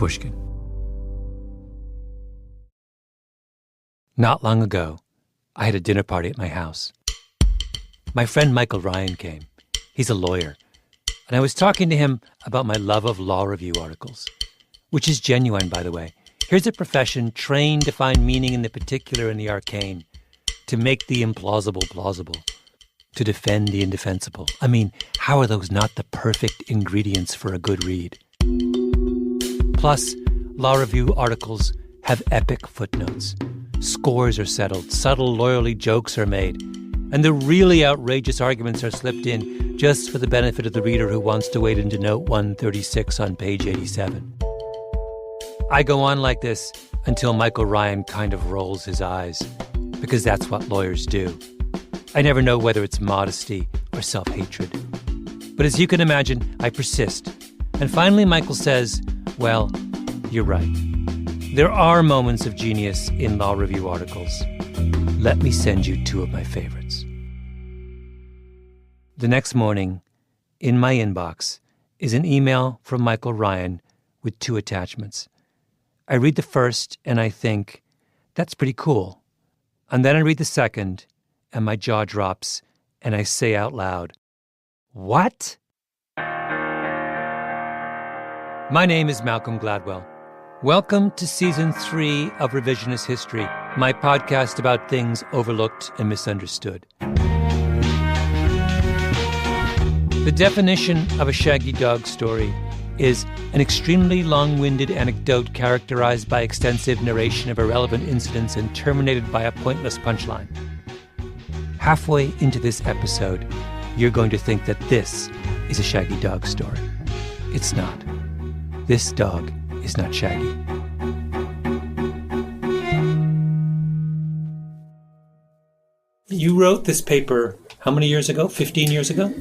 Pushkin. Not long ago, I had a dinner party at my house. My friend Michael Ryan came. He's a lawyer. And I was talking to him about my love of law review articles, which is genuine, by the way. Here's a profession trained to find meaning in the particular and the arcane, to make the implausible plausible, to defend the indefensible. I mean, how are those not the perfect ingredients for a good read? Plus, law review articles have epic footnotes. Scores are settled, subtle lawyerly jokes are made, and the really outrageous arguments are slipped in just for the benefit of the reader who wants to wade into note 136 on page 87. I go on like this until Michael Ryan kind of rolls his eyes, because that's what lawyers do. I never know whether it's modesty or self-hatred. But as you can imagine, I persist. And finally Michael says, well, you're right. There are moments of genius in law review articles. Let me send you two of my favorites. The next morning, in my inbox, is an email from Michael Ryan with two attachments. I read the first and I think, that's pretty cool. And then I read the second and my jaw drops and I say out loud, what? My name is Malcolm Gladwell. Welcome to Season 3 of Revisionist History, my podcast about things overlooked and misunderstood. The definition of a shaggy dog story is an extremely long-winded anecdote characterized by extensive narration of irrelevant incidents and terminated by a pointless punchline. Halfway into this episode, you're going to think that this is a shaggy dog story. It's not. This dog is not shaggy. You wrote this paper how many years ago? 15 years ago?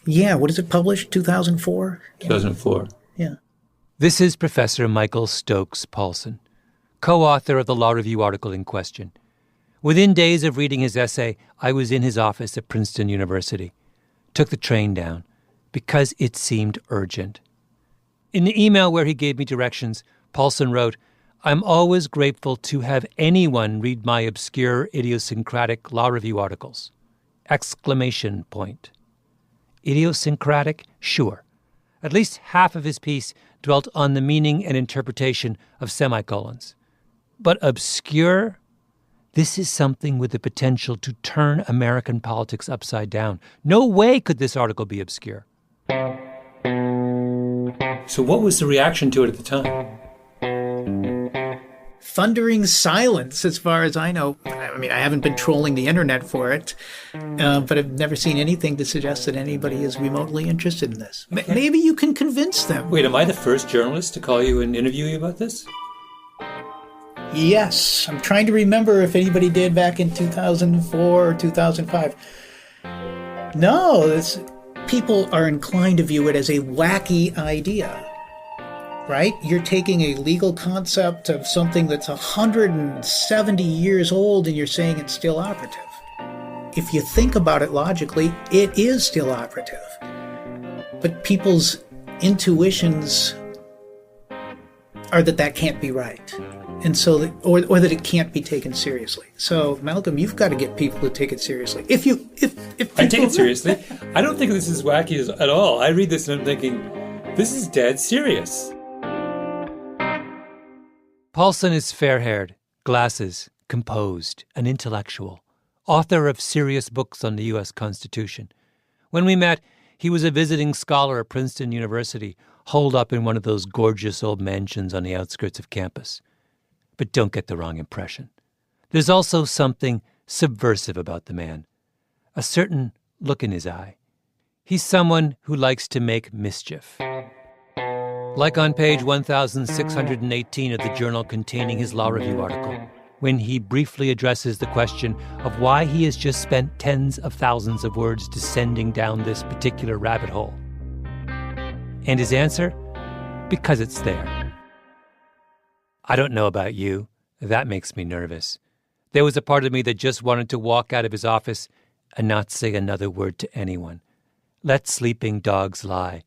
Yeah, what is it published? 2004? 2004. Yeah. This is Professor Michael Stokes Paulson, co-author of the law review article in question. Within days of reading his essay, I was in his office at Princeton University. Took the train down because it seemed urgent. In the email where he gave me directions, Paulson wrote, I'm always grateful to have anyone read my obscure, idiosyncratic law review articles. Exclamation point. Idiosyncratic? Sure. At least half of his piece dwelt on the meaning and interpretation of semicolons. But obscure? This is something with the potential to turn American politics upside down. No way could this article be obscure. So what was the reaction to it at the time? Thundering silence, as far as I know. I mean, I haven't been trolling the internet for it, but I've never seen anything to suggest that anybody is remotely interested in this. Okay. Maybe you can convince them. Wait, am I the first journalist to call you and interview you about this? Yes. I'm trying to remember if anybody did back in 2004 or 2005. No, people are inclined to view it as a wacky idea. Right? You're taking a legal concept of something that's 170 years old and you're saying it's still operative. If you think about it logically, it is still operative. But people's intuitions are that can't be right. And so, or that it can't be taken seriously. So, Malcolm, you've got to get people to take it seriously. If I take it seriously. I don't think this is wacky at all. I read this and I'm thinking, this is dead serious. Paulson is fair-haired, glasses, composed, an intellectual, author of serious books on the U.S. Constitution. When we met, he was a visiting scholar at Princeton University, holed up in one of those gorgeous old mansions on the outskirts of campus. But don't get the wrong impression. There's also something subversive about the man, a certain look in his eye. He's someone who likes to make mischief. Like on page 1618 of the journal containing his law review article, when he briefly addresses the question of why he has just spent tens of thousands of words descending down this particular rabbit hole. And his answer? Because it's there. I don't know about you. That makes me nervous. There was a part of me that just wanted to walk out of his office and not say another word to anyone. Let sleeping dogs lie.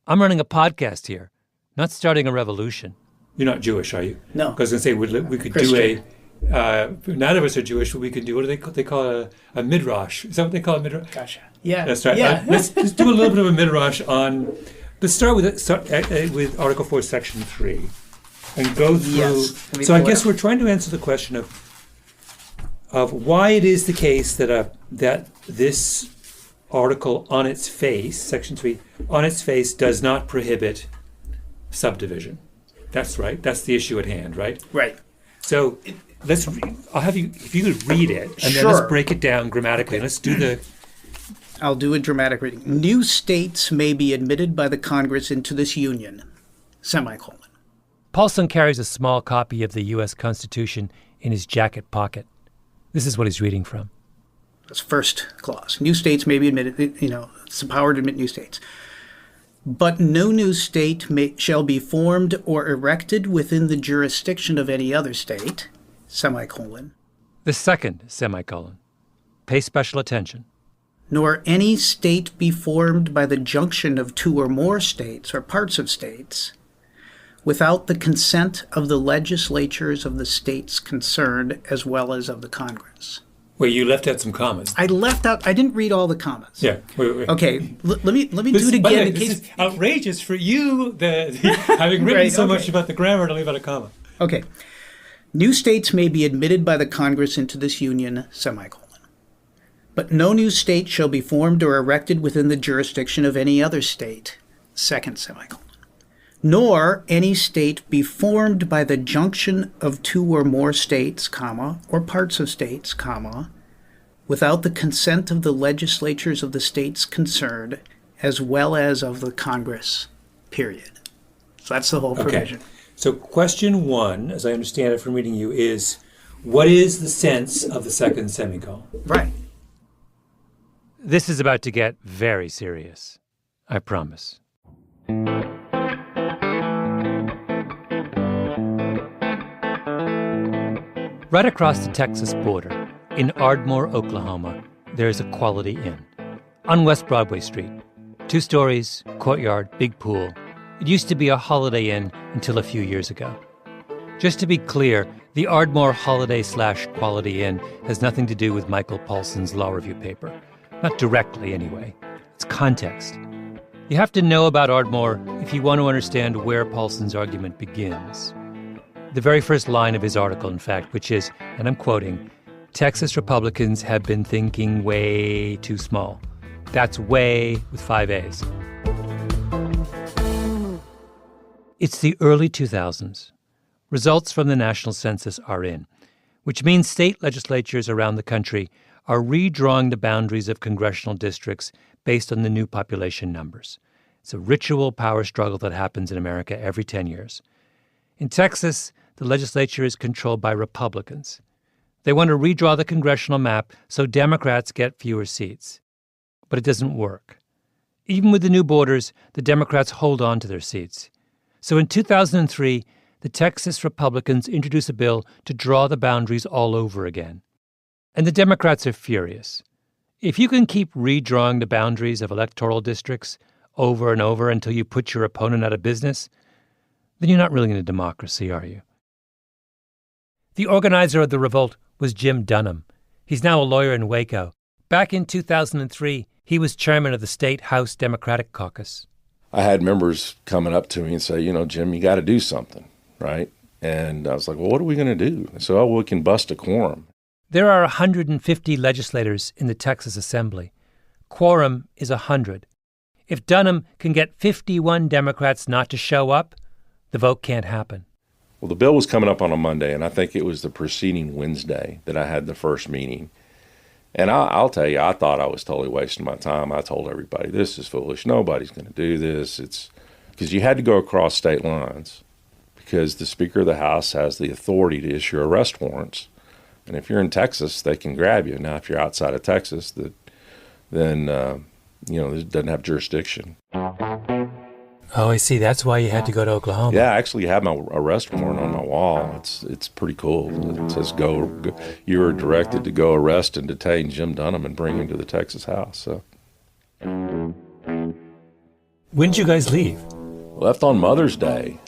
I'm running a podcast here, not starting a revolution. You're not Jewish, are you? No. Because I was going to say we could Christian. do none of us are Jewish, but we could do, what do they call a midrash? Is that what they call a midrash? Gotcha. Yeah. That's right. Yeah. Let's do a little bit of a midrash on, let's start with Article 4, Section 3 and go through. Yes. So I guess we're trying to answer the question of why it is the case that this article on its face, Section 3, on its face does not prohibit subdivision. That's right. That's the issue at hand, right? Right. So I'll have you, if you could read it, and then Sure. let's break it down grammatically. Let's do I'll do a dramatic reading. New states may be admitted by the Congress into this union, semicolon. Paulson carries a small copy of the U.S. Constitution in his jacket pocket. This is what he's reading from. That's first clause. New states may be admitted, it's the power to admit new states. But no new state shall be formed or erected within the jurisdiction of any other state, semicolon. The second semicolon. Pay special attention. Nor any state be formed by the junction of two or more states or parts of states without the consent of the legislatures of the states concerned as well as of the Congress. Wait, you left out some commas. I didn't read all the commas. Yeah. Wait. Okay, let me do it again. By the way, in case. this is outrageous for you, having written Right, so okay. much about the grammar, to leave out a comma. Okay. New states may be admitted by the Congress into this union, semicolon. But no new state shall be formed or erected within the jurisdiction of any other state, second semicolon. Nor any state be formed by the junction of two or more states, comma, or parts of states, comma, without the consent of the legislatures of the states concerned, as well as of the Congress, period. So that's the whole provision. Okay. So question 1, as I understand it from reading you, is what is the sense of the second semicolon? Right. This is about to get very serious. I promise. Right across the Texas border, in Ardmore, Oklahoma, there is a Quality Inn. On West Broadway Street. 2 stories, courtyard, big pool. It used to be a Holiday Inn until a few years ago. Just to be clear, the Ardmore Holiday/Quality Inn has nothing to do with Michael Paulson's law review paper. Not directly, anyway. It's context. You have to know about Ardmore if you want to understand where Paulson's argument begins. The very first line of his article, in fact, which is, and I'm quoting, Texas Republicans have been thinking way too small. That's way with 5 A's. It's the early 2000s. Results from the national census are in, which means state legislatures around the country are redrawing the boundaries of congressional districts based on the new population numbers. It's a ritual power struggle that happens in America every 10 years. In Texas, the legislature is controlled by Republicans. They want to redraw the congressional map so Democrats get fewer seats. But it doesn't work. Even with the new borders, the Democrats hold on to their seats. So in 2003, the Texas Republicans introduce a bill to draw the boundaries all over again. And the Democrats are furious. If you can keep redrawing the boundaries of electoral districts over and over until you put your opponent out of business, then you're not really in a democracy, are you? The organizer of the revolt was Jim Dunham. He's now a lawyer in Waco. Back in 2003, he was chairman of the State House Democratic Caucus. I had members coming up to me and say, Jim, you got to do something, right? And I was like, well, what are we going to do? So, we can bust a quorum. There are 150 legislators in the Texas Assembly. Quorum is 100. If Dunham can get 51 Democrats not to show up, the vote can't happen. Well, the bill was coming up on a Monday, and I think it was the preceding Wednesday that I had the first meeting. And I'll tell you, I thought I was totally wasting my time. I told everybody, this is foolish. Nobody's going to do this. It's because you had to go across state lines because the Speaker of the House has the authority to issue arrest warrants. And if you're in Texas, they can grab you. Now, if you're outside of Texas, then it doesn't have jurisdiction. Oh, I see. That's why you had to go to Oklahoma. Yeah, I actually have my arrest warrant on my wall. It's pretty cool. It says go. You are directed to go arrest and detain Jim Dunham and bring him to the Texas House. So, when did you guys leave? left on Mother's Day,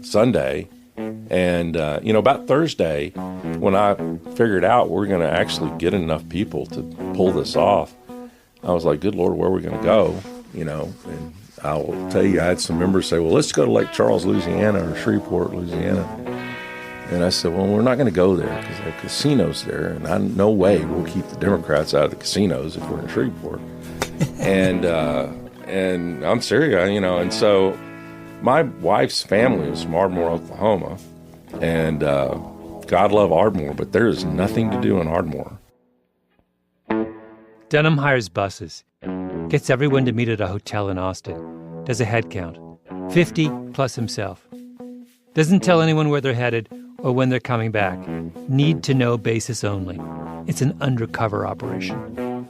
Sunday. And, about Thursday, when I figured out we're going to actually get enough people to pull this off, I was like, good Lord, where are we going to go? And I will tell you, I had some members say, well, let's go to Lake Charles, Louisiana, or Shreveport, Louisiana. And I said, well, we're not going to go there because there are casinos there, and no way we'll keep the Democrats out of the casinos if we're in Shreveport. And I'm serious, and so my wife's family is from Ardmore, Oklahoma, and God love Ardmore, but there is nothing to do in Ardmore. Dunham hires buses, gets everyone to meet at a hotel in Austin, does a head count, 50 plus himself. Doesn't tell anyone where they're headed or when they're coming back. Need to know basis only. It's an undercover operation.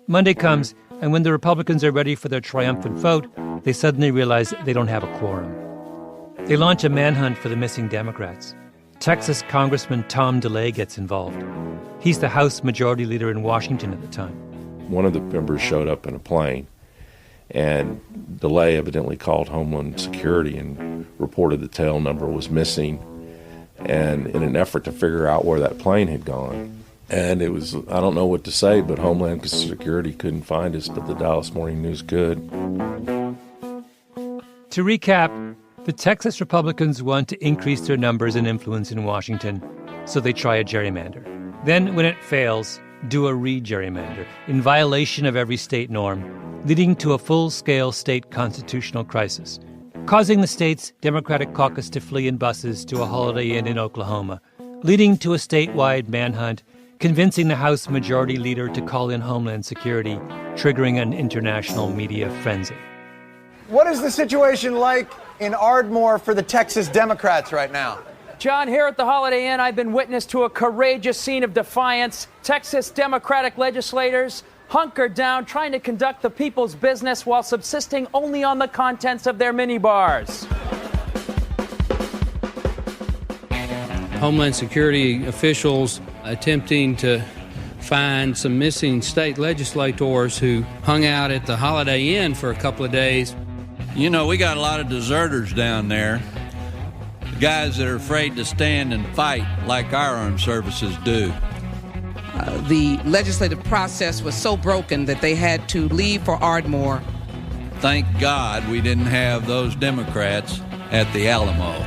Monday comes, and when the Republicans are ready for their triumphant vote, they suddenly realize they don't have a quorum. They launch a manhunt for the missing Democrats. Texas Congressman Tom DeLay gets involved. He's the House Majority Leader in Washington at the time. One of the members showed up in a plane, and DeLay evidently called Homeland Security and reported the tail number was missing, and in an effort to figure out where that plane had gone. And it was, I don't know what to say, but Homeland Security couldn't find us, but the Dallas Morning News could. To recap, the Texas Republicans want to increase their numbers and influence in Washington, so they try a gerrymander. Then, when it fails, do a re-gerrymander in violation of every state norm, leading to a full-scale state constitutional crisis, causing the state's Democratic caucus to flee in buses to a Holiday Inn in Oklahoma, leading to a statewide manhunt, convincing the House Majority Leader to call in Homeland Security, triggering an international media frenzy. What is the situation like in Ardmore for the Texas Democrats right now? John, here at the Holiday Inn, I've been witness to a courageous scene of defiance. Texas Democratic legislators hunkered down, trying to conduct the people's business while subsisting only on the contents of their minibars. Homeland Security officials attempting to find some missing state legislators who hung out at the Holiday Inn for a couple of days. You know, we got a lot of deserters down there, guys that are afraid to stand and fight like our armed services do. The legislative process was so broken that they had to leave for Ardmore. Thank God we didn't have those Democrats at the Alamo.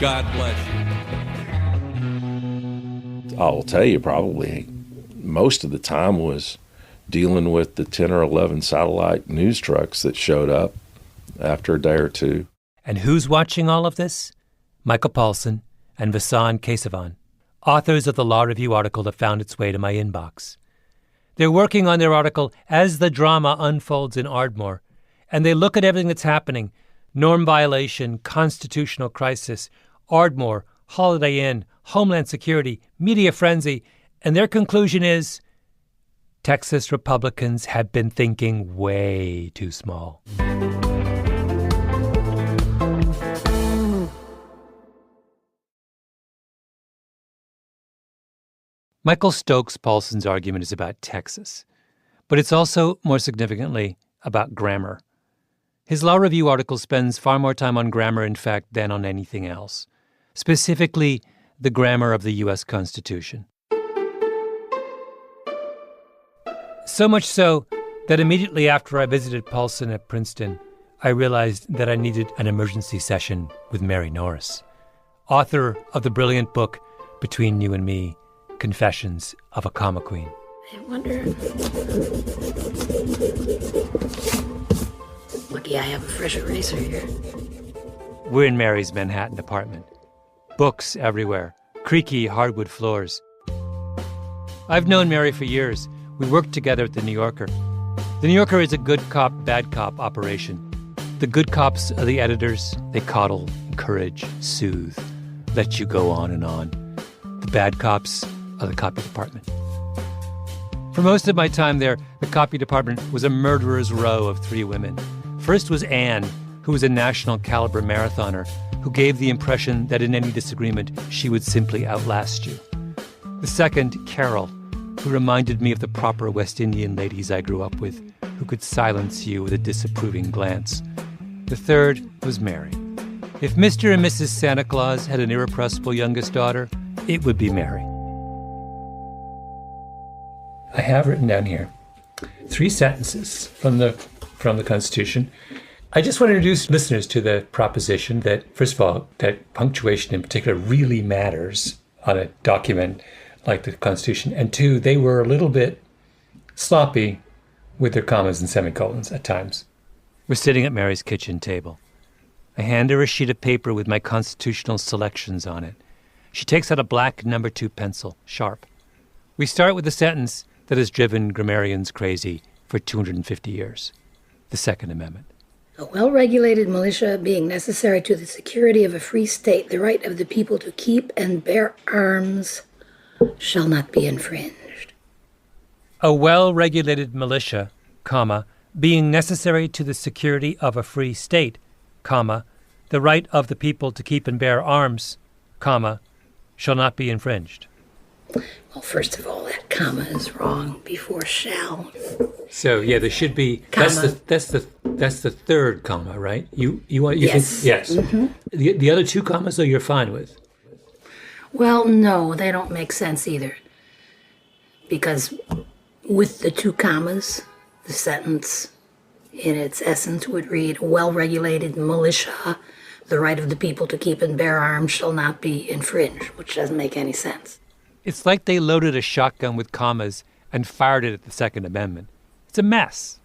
God bless you. I'll tell you, probably most of the time was dealing with the 10 or 11 satellite news trucks that showed up after a day or two. And who's watching all of this? Michael Paulson and Vasan Kesavan, authors of the Law Review article that found its way to my inbox. They're working on their article as the drama unfolds in Ardmore, and they look at everything that's happening: norm violation, constitutional crisis, Ardmore, Holiday Inn, Homeland Security, media frenzy, and their conclusion is Texas Republicans have been thinking way too small. Michael Stokes Paulson's argument is about Texas, but it's also, more significantly, about grammar. His Law Review article spends far more time on grammar, in fact, than on anything else, specifically the grammar of the U.S. Constitution. So much so that immediately after I visited Paulson at Princeton, I realized that I needed an emergency session with Mary Norris, author of the brilliant book Between You and Me, Confessions of a Comma Queen. I wonder... Lucky I have a fresh eraser here. We're in Mary's Manhattan apartment. Books everywhere, creaky hardwood floors. I've known Mary for years. We worked together at The New Yorker. The New Yorker is a good cop, bad cop operation. The good cops are the editors. They coddle, encourage, soothe, let you go on and on. The bad cops are the copy department. For most of my time there, the copy department was a murderer's row of 3 women. First was Anne, who was a national caliber marathoner, who gave the impression that in any disagreement, she would simply outlast you. The second, Carol, who reminded me of the proper West Indian ladies I grew up with, who could silence you with a disapproving glance. The third was Mary. If Mr. and Mrs. Santa Claus had an irrepressible youngest daughter, it would be Mary. I have written down here 3 sentences from the Constitution. I just want to introduce listeners to the proposition that, first of all, that punctuation in particular really matters on a document like the Constitution. And 2, they were a little bit sloppy with their commas and semicolons at times. We're sitting at Mary's kitchen table. I hand her a sheet of paper with my constitutional selections on it. She takes out a black No. 2 pencil, sharp. We start with the sentence that has driven grammarians crazy for 250 years, the Second Amendment. A well-regulated militia being necessary to the security of a free state, the right of the people to keep and bear arms shall not be infringed. A well-regulated militia, comma, being necessary to the security of a free state, comma, the right of the people to keep and bear arms, comma, shall not be infringed. Well, first of all, that comma is wrong before shall. So yeah, there should be. Comma. That's the third comma, right? You Yes. think yes. Mm-hmm. The other 2 commas though you're fine with. Well, no, they don't make sense either. Because with the 2 commas, the sentence in its essence would read, a well-regulated militia, the right of the people to keep and bear arms shall not be infringed, which doesn't make any sense. It's like they loaded a shotgun with commas and fired it at the Second Amendment. It's a mess.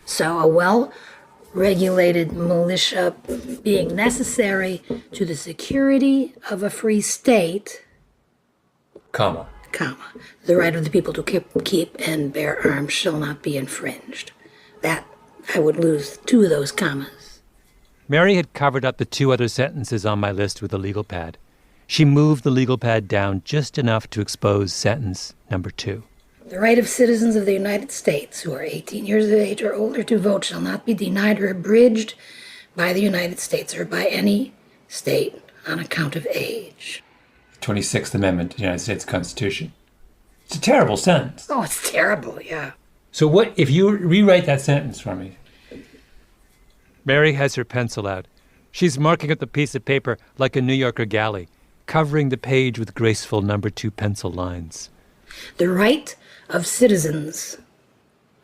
So a well-regulated militia being necessary to the security of a free state, Comma. comma, the right of the people to keep and bear arms shall not be infringed. That, I would lose 2 of those commas. Mary had covered up the 2 other sentences on my list with a legal pad. She moved the legal pad down just enough to expose sentence number 2. The right of citizens of the United States who are 18 years of age or older to vote shall not be denied or abridged by the United States or by any state on account of age. 26th Amendment to the United States Constitution. It's a terrible sentence. Oh, it's terrible, yeah. So what if you rewrite that sentence for me? Mary has her pencil out. She's marking up the piece of paper like a New Yorker galley, covering the page with graceful No. 2 pencil lines. The right of citizens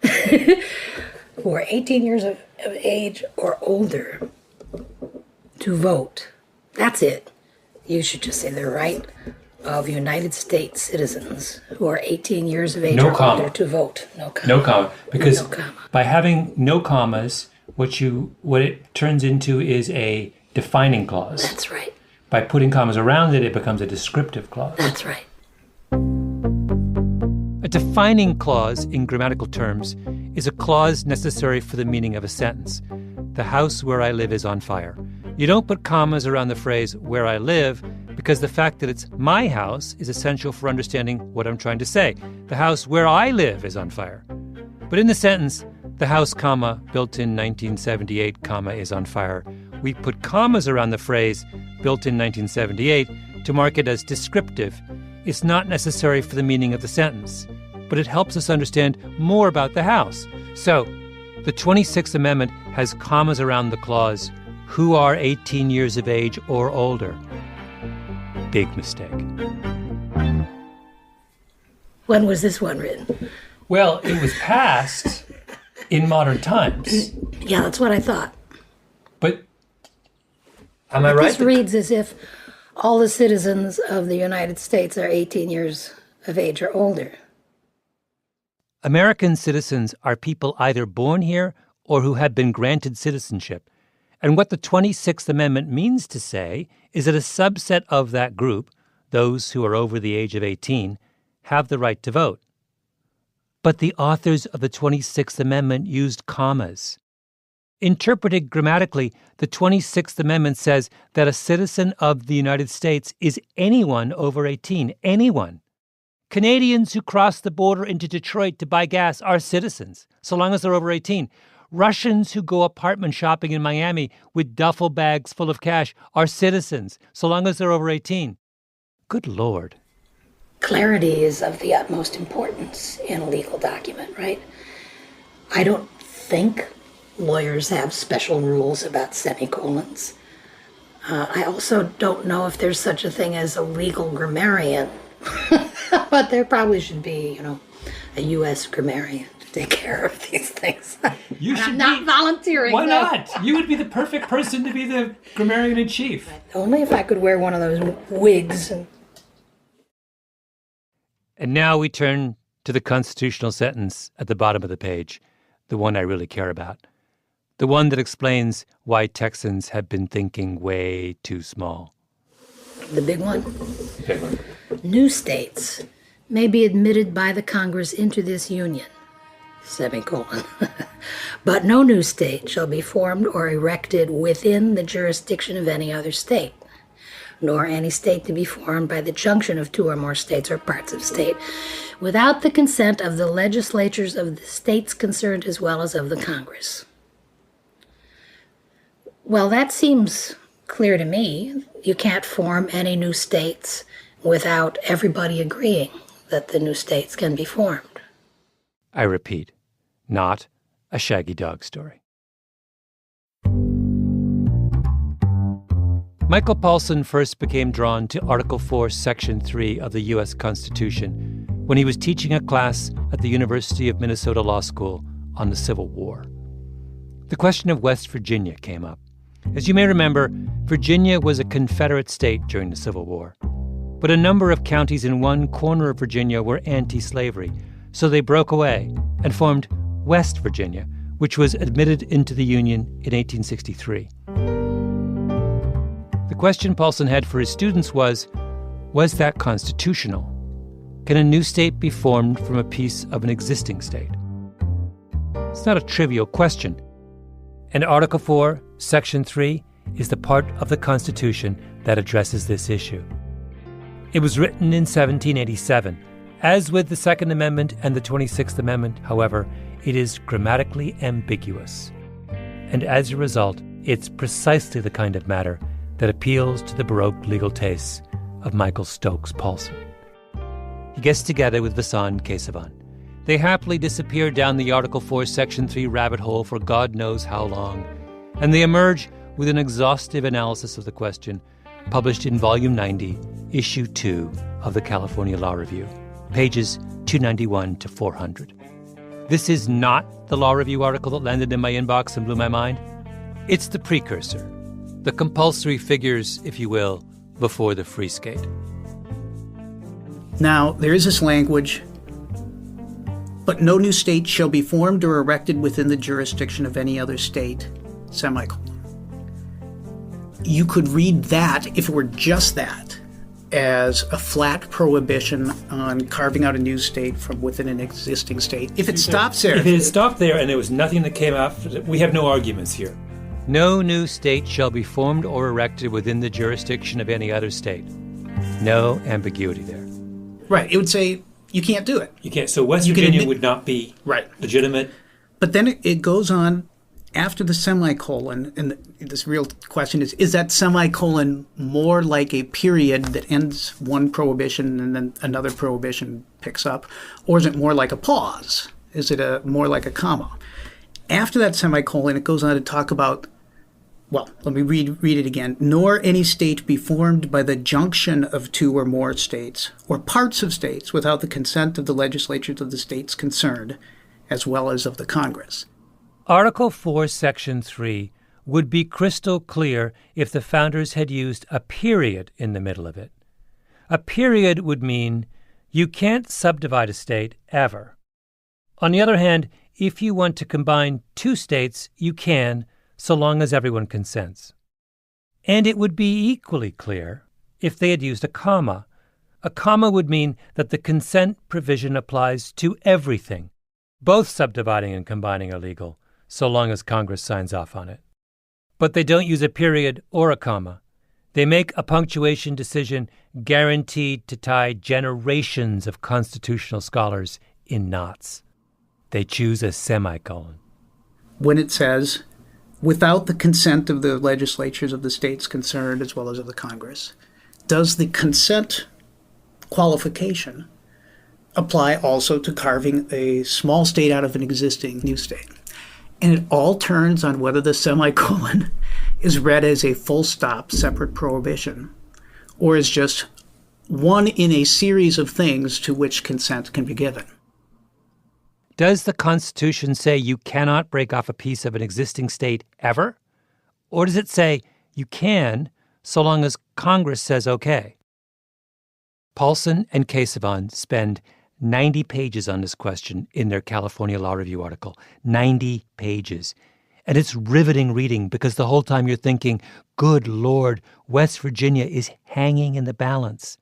who are 18 years of age or older to vote. That's it. You should just say the right of United States citizens who are 18 years of age No or comma. older to vote. No comma. No comma. Because No comma. by having no commas, what it turns into is a defining clause. That's right. By putting commas around it, it becomes a descriptive clause. That's right. A defining clause, in grammatical terms, is a clause necessary for the meaning of a sentence. The house where I live is on fire. You don't put commas around the phrase where I live because the fact that it's my house is essential for understanding what I'm trying to say. The house where I live is on fire. But in the sentence, the house, comma, built in 1978, comma, is on fire, we put commas around the phrase built in 1978 to mark it as descriptive. It's not necessary for the meaning of the sentence, but it helps us understand more about the house. So, the 26th Amendment has commas around the clause, who are 18 years of age or older. Big mistake. When was this one written? Well, it was passed in modern times. Yeah, that's what I thought. But am I right? This reads as if all the citizens of the United States are 18 years of age or older. American citizens are people either born here or who have been granted citizenship. And what the 26th Amendment means to say is that a subset of that group, those who are over the age of 18, have the right to vote. But the authors of the 26th Amendment used commas. Interpreted grammatically, the 26th Amendment says that a citizen of the United States is anyone over 18, anyone. Canadians who cross the border into Detroit to buy gas are citizens, so long as they're over 18. Russians who go apartment shopping in Miami with duffel bags full of cash are citizens, so long as they're over 18. Good Lord. Clarity is of the utmost importance in a legal document, right? I don't think lawyers have special rules about semicolons. I also don't know if there's such a thing as a legal grammarian, but there probably should be, a U.S. grammarian to take care of these things. I'm not volunteering. Why not? You would be the perfect person to be the grammarian in chief. Only if I could wear one of those wigs. And now we turn to the constitutional sentence at the bottom of the page, the one I really care about. The one that explains why Texans have been thinking way too small. The big one? New states may be admitted by the Congress into this union, semicolon. But no new state shall be formed or erected within the jurisdiction of any other state, nor any state to be formed by the junction of two or more states or parts of state, without the consent of the legislatures of the states concerned as well as of the Congress. Well, that seems clear to me. You can't form any new states without everybody agreeing that the new states can be formed. I repeat, not a Shaggy Dog story. Michael Paulson first became drawn to Article 4, Section 3 of the U.S. Constitution when he was teaching a class at the University of Minnesota Law School on the Civil War. The question of West Virginia came up. As you may remember, Virginia was a Confederate state during the Civil War. But a number of counties in one corner of Virginia were anti-slavery, so they broke away and formed West Virginia, which was admitted into the Union in 1863. The question Paulson had for his students was that constitutional? Can a new state be formed from a piece of an existing state? It's not a trivial question. And Article 4, Section 3 is the part of the Constitution that addresses this issue. It was written in 1787. As with the Second Amendment and the 26th Amendment, however, it is grammatically ambiguous. And as a result, it's precisely the kind of matter that appeals to the Baroque legal tastes of Michael Stokes Paulson. He gets together with Vassan Kesavan. They happily disappear down the Article 4, Section 3 rabbit hole for God knows how long, and they emerge with an exhaustive analysis of the question, published in Volume 90, Issue 2 of the California Law Review, pages 291 to 400. This is not the Law Review article that landed in my inbox and blew my mind. It's the precursor, the compulsory figures, if you will, before the free skate. Now, there is this language, but no new state shall be formed or erected within the jurisdiction of any other state, semicolon. You could read that, if it were just that, as a flat prohibition on carving out a new state from within an existing state. If it stops there... If it stopped there and there was nothing that came out, we have no arguments here. No new state shall be formed or erected within the jurisdiction of any other state. No ambiguity there. Right. It would say you can't do it. You can't. So West Virginia would not be legitimate. But then it goes on after the semicolon, and this real question is that semicolon more like a period that ends one prohibition and then another prohibition picks up, or is it more like a pause? Is it more like a comma? After that semicolon, it goes on to talk about, well, let me read it again. Nor any state be formed by the junction of two or more states or parts of states without the consent of the legislatures of the states concerned, as well as of the Congress. Article 4, Section 3 would be crystal clear if the founders had used a period in the middle of it. A period would mean you can't subdivide a state ever. On the other hand, if you want to combine two states, you can, so long as everyone consents. And it would be equally clear if they had used a comma. A comma would mean that the consent provision applies to everything. Both subdividing and combining are legal, so long as Congress signs off on it. But they don't use a period or a comma. They make a punctuation decision guaranteed to tie generations of constitutional scholars in knots. They choose a semicolon. When it says, without the consent of the legislatures of the states concerned as well as of the Congress, does the consent qualification apply also to carving a small state out of an existing new state? And it all turns on whether the semicolon is read as a full stop separate prohibition or as just one in a series of things to which consent can be given. Does the Constitution say you cannot break off a piece of an existing state ever? Or does it say you can so long as Congress says okay? Paulson and Casavon spend 90 pages on this question in their California Law Review article. 90 pages. And it's riveting reading because the whole time you're thinking, good Lord, West Virginia is hanging in the balance.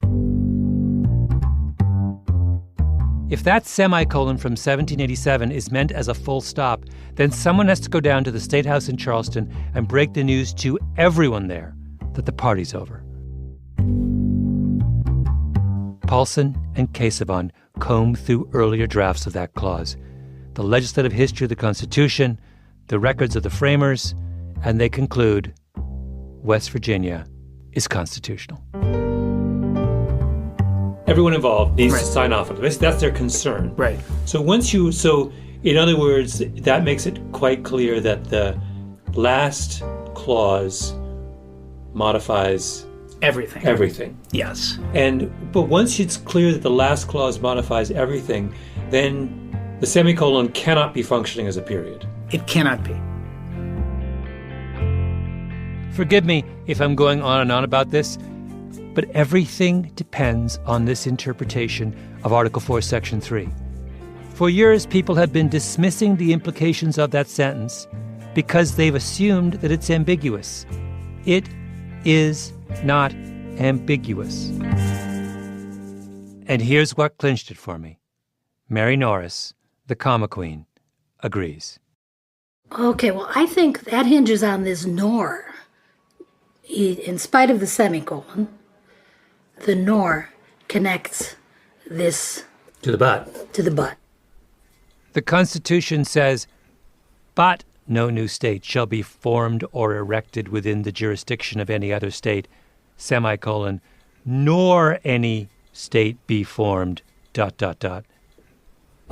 If that semicolon from 1787 is meant as a full stop, then someone has to go down to the State House in Charleston and break the news to everyone there that the party's over. Paulson and Casavon comb through earlier drafts of that clause, the legislative history of the Constitution, the records of the framers, and they conclude West Virginia is constitutional. Everyone involved needs to sign off on it. That's their concern. Right. So in other words, that makes it quite clear that the last clause modifies everything. Yes. But once it's clear that the last clause modifies everything, then the semicolon cannot be functioning as a period. It cannot be. Forgive me if I'm going on and on about this, but everything depends on this interpretation of Article 4, Section 3. For years, people have been dismissing the implications of that sentence because they've assumed that it's ambiguous. It is not ambiguous. And here's what clinched it for me. Mary Norris, the comma queen, agrees. Okay, well, I think that hinges on this nor. In spite of the semicolon, the nor connects this to the but. To the but. The Constitution says, but no new state shall be formed or erected within the jurisdiction of any other state, semicolon, nor any state be formed, ...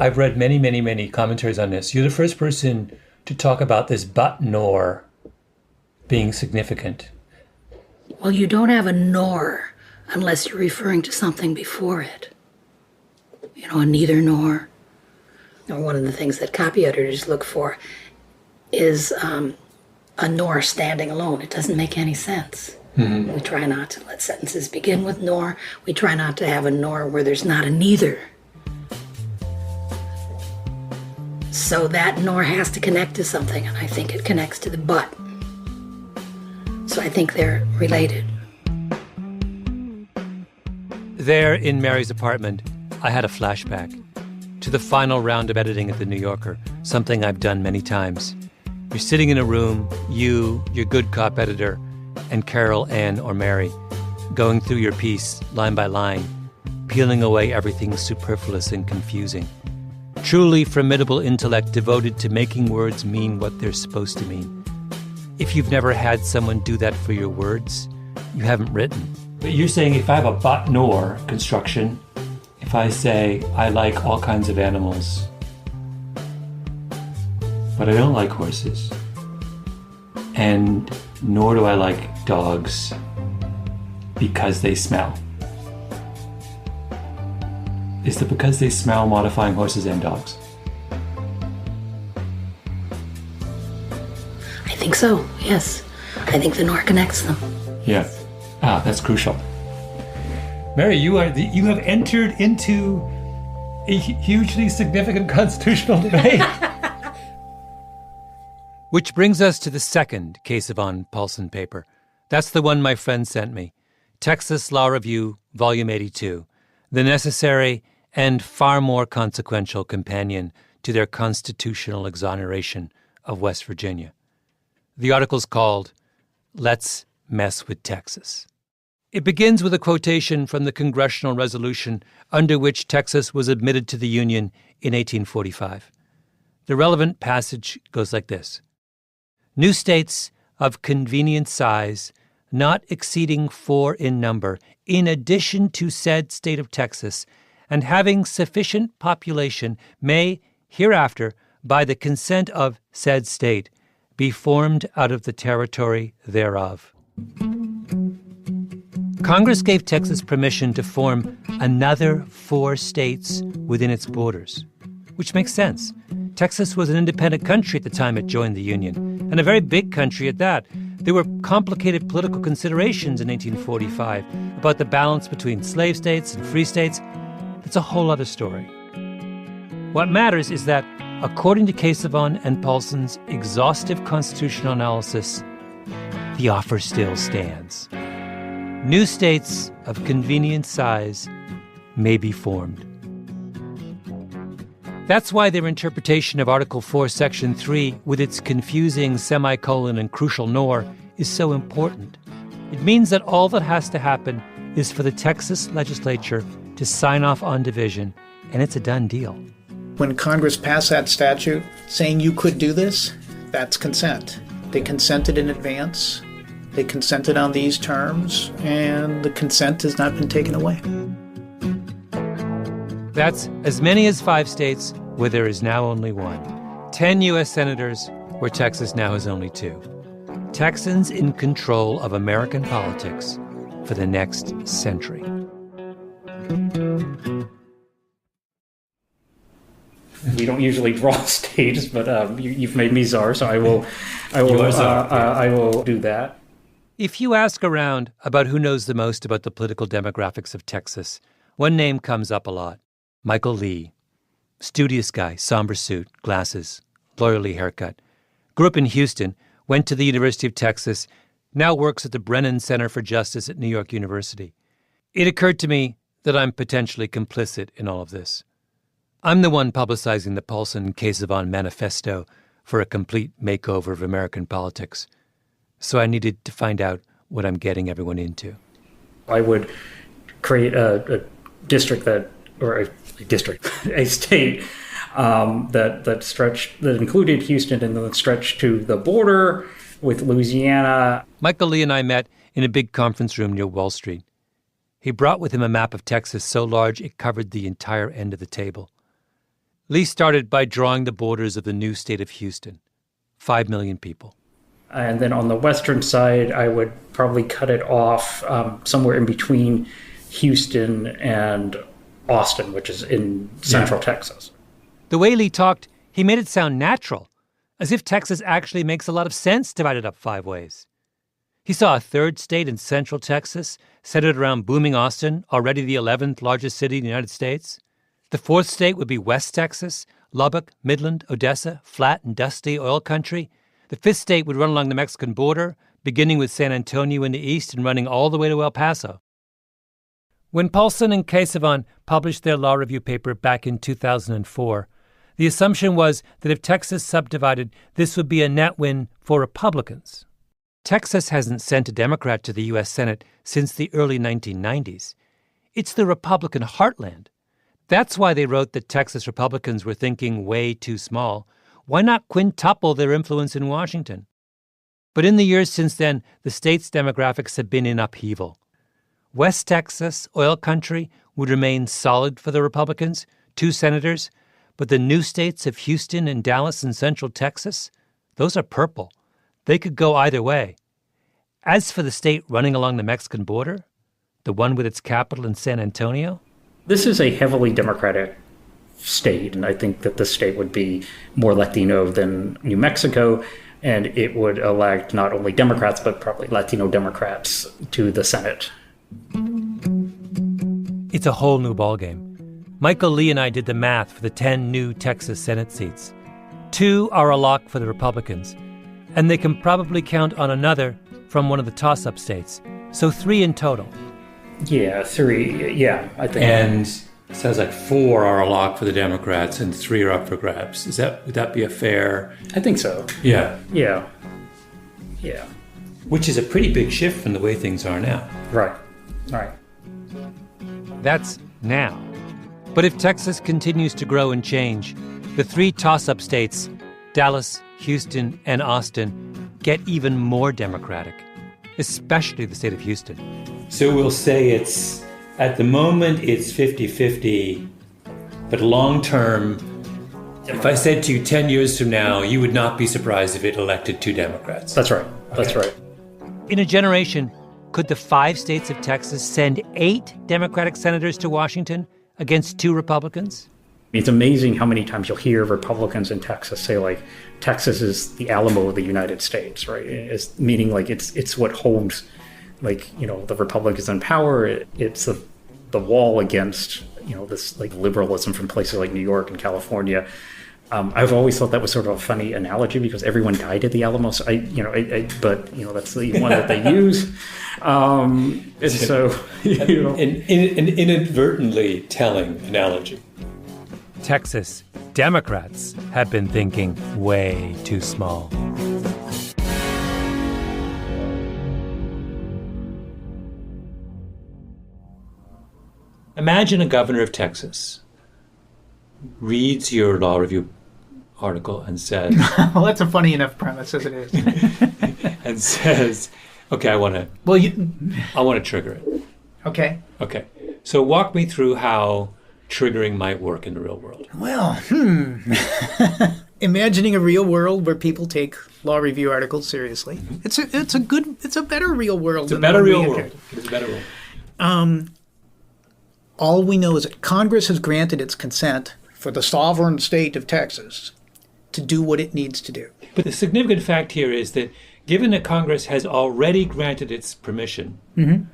I've read many, many, many commentaries on this. You're the first person to talk about this but nor being significant. Well, you don't have a nor unless you're referring to something before it. You know, a neither nor. Or one of the things that copy editors look for is a nor standing alone. It doesn't make any sense. Mm-hmm. We try not to let sentences begin with nor. We try not to have a nor where there's not a neither. So that nor has to connect to something, and I think it connects to the but. So I think they're related. There in Mary's apartment, I had a flashback to the final round of editing at The New Yorker, something I've done many times. You're sitting in a room, you, your good cop editor, and Carol, Ann, or Mary, going through your piece line by line, peeling away everything superfluous and confusing. Truly formidable intellect devoted to making words mean what they're supposed to mean. If you've never had someone do that for your words, you haven't written. But you're saying if I have a but nor construction, if I say I like all kinds of animals, but I don't like horses, and nor do I like dogs because they smell. Is the because they smell modifying horses and dogs? I think so, yes. I think the nor connects them. Yeah. That's crucial. Mary, you have entered into a hugely significant constitutional debate. Which brings us to the second Casavon Paulson paper. That's the one my friend sent me. Texas Law Review, Volume 82. The necessary and far more consequential companion to their constitutional exoneration of West Virginia. The article's called Let's Mess with Texas. It begins with a quotation from the congressional resolution under which Texas was admitted to the Union in 1845. The relevant passage goes like this. New states of convenient size, not exceeding 4 in number, in addition to said state of Texas, and having sufficient population, may hereafter, by the consent of said state, be formed out of the territory thereof. Congress gave Texas permission to form another 4 states within its borders, which makes sense. Texas was an independent country at the time it joined the Union, and a very big country at that. There were complicated political considerations in 1845 about the balance between slave states and free states. It's a whole other story. What matters is that, according to Casaubon and Paulson's exhaustive constitutional analysis, the offer still stands. New states of convenient size may be formed. That's why their interpretation of Article 4, Section 3, with its confusing semicolon and crucial nor, is so important. It means that all that has to happen is for the Texas legislature to sign off on division, and it's a done deal. When Congress passed that statute saying you could do this, that's consent. They consented in advance. They consented on these terms, and the consent has not been taken away. That's as many as 5 states where there is now only 1. 10 U.S. senators where Texas now has only 2. Texans in control of American politics for the next century. We don't usually draw states, but you've made me czar, so I will do that. If you ask around about who knows the most about the political demographics of Texas, one name comes up a lot: Michael Lee. Studious guy, somber suit, glasses, lawyerly haircut. Grew up in Houston, went to the University of Texas, now works at the Brennan Center for Justice at New York University. It occurred to me that I'm potentially complicit in all of this. I'm the one publicizing the Paulson and Casaubon manifesto for a complete makeover of American politics. So I needed to find out what I'm getting everyone into. I would create a district that, or a state that included Houston and then stretched to the border with Louisiana. Michael Lee and I met in a big conference room near Wall Street. He brought with him a map of Texas so large it covered the entire end of the table. Lee started by drawing the borders of the new state of Houston, 5 million people. And then on the western side, I would probably cut it off somewhere in between Houston and Austin, which is in central Texas. The way Lee talked, he made it sound natural, as if Texas actually makes a lot of sense divided up 5 ways. He saw a 3rd state in central Texas, centered around booming Austin, already the 11th largest city in the United States. The 4th state would be West Texas, Lubbock, Midland, Odessa, flat and dusty oil country. The 5th state would run along the Mexican border, beginning with San Antonio in the east and running all the way to El Paso. When Paulson and Casaubon published their law review paper back in 2004, the assumption was that if Texas subdivided, this would be a net win for Republicans. Texas hasn't sent a Democrat to the U.S. Senate since the early 1990s. It's the Republican heartland. That's why they wrote that Texas Republicans were thinking way too small. Why not quintuple their influence in Washington? But in the years since then, the state's demographics have been in upheaval. West Texas, oil country, would remain solid for the Republicans, 2 senators, but the new states of Houston and Dallas and Central Texas, those are purple. They could go either way. As for the state running along the Mexican border, the one with its capital in San Antonio, this is a heavily Democratic state, and I think that the state would be more Latino than New Mexico, and it would elect not only Democrats, but probably Latino Democrats to the Senate. It's a whole new ballgame. Michael Lee and I did the math for the 10 new Texas Senate seats. 2 are a lock for the Republicans, and they can probably count on another from one of the toss-up states. So 3 in total. Yeah, 3. Yeah, I think. And it sounds like 4 are a lock for the Democrats and 3 are up for grabs. Would that be a fair? I think so. Yeah. Yeah. Which is a pretty big shift from the way things are now. Right. That's now. But if Texas continues to grow and change, the 3 toss-up states, Dallas, Houston, and Austin, get even more Democratic, especially the state of Houston. So we'll say at the moment it's 50-50, but long-term, If I said to you 10 years from now, you would not be surprised if it elected 2 Democrats. That's right. That's right. In a generation, could the 5 states of Texas send 8 Democratic senators to Washington against 2 Republicans? It's amazing how many times you'll hear Republicans in Texas say, like, Texas is the Alamo of the United States, right? It's meaning, like, it's what holds, like, you know, the Republicans in power. It's the wall against, you know, this, like, liberalism from places like New York and California. I've always thought that was sort of a funny analogy because everyone died at the Alamo. So but you know, that's the one that they use. And so, you know, an inadvertently telling analogy. Texas Democrats have been thinking way too small. Imagine a governor of Texas reads your law review article and says... Well, that's a funny enough premise as it is. And says, okay, I want to trigger it. Okay. Okay. So walk me through how triggering might work in the real world. Well, imagining a real world where people take law review articles seriously. Mm-hmm. It's a better real world. It's a better real world. It's a better world. All we know is that Congress has granted its consent for the sovereign state of Texas to do what it needs to do. But the significant fact here is that given that Congress has already granted its permission, mm-hmm.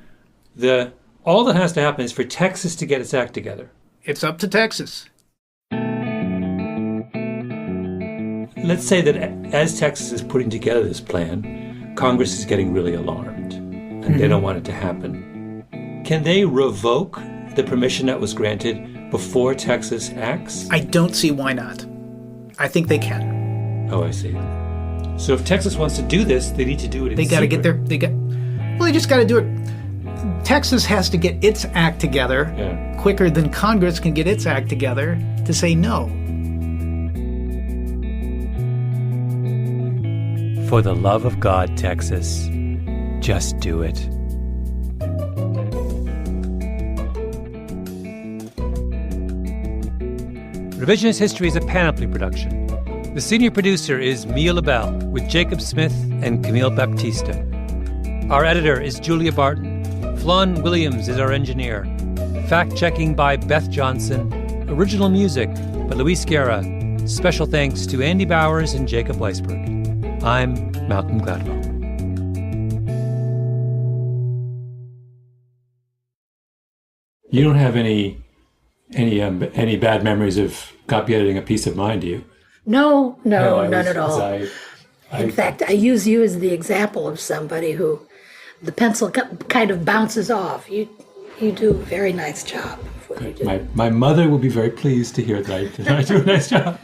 All that has to happen is for Texas to get its act together. It's up to Texas. Let's say that as Texas is putting together this plan, Congress is getting really alarmed and mm-hmm. they don't want it to happen. Can they revoke the permission that was granted before Texas acts? I don't see why not. I think they can. Oh, I see. So if Texas wants to do this, they need to do it in They got to secret. They just got to do it. Texas has to get its act together quicker than Congress can get its act together to say no. For the love of God, Texas, just do it. Revisionist History is a Panoply production. The senior producer is Mia LaBelle with Jacob Smith and Camille Baptista. Our editor is Julia Barton. Flan Williams is our engineer. Fact-checking by Beth Johnson. Original music by Luis Guerra. Special thanks to Andy Bowers and Jacob Weisberg. I'm Malcolm Gladwell. You don't have any bad memories of copy editing a piece of mine, do you? No, none at all. In fact, I use you as the example of somebody who the pencil kind of bounces off. You do a very nice job. My mother will be very pleased to hear that I do a nice job.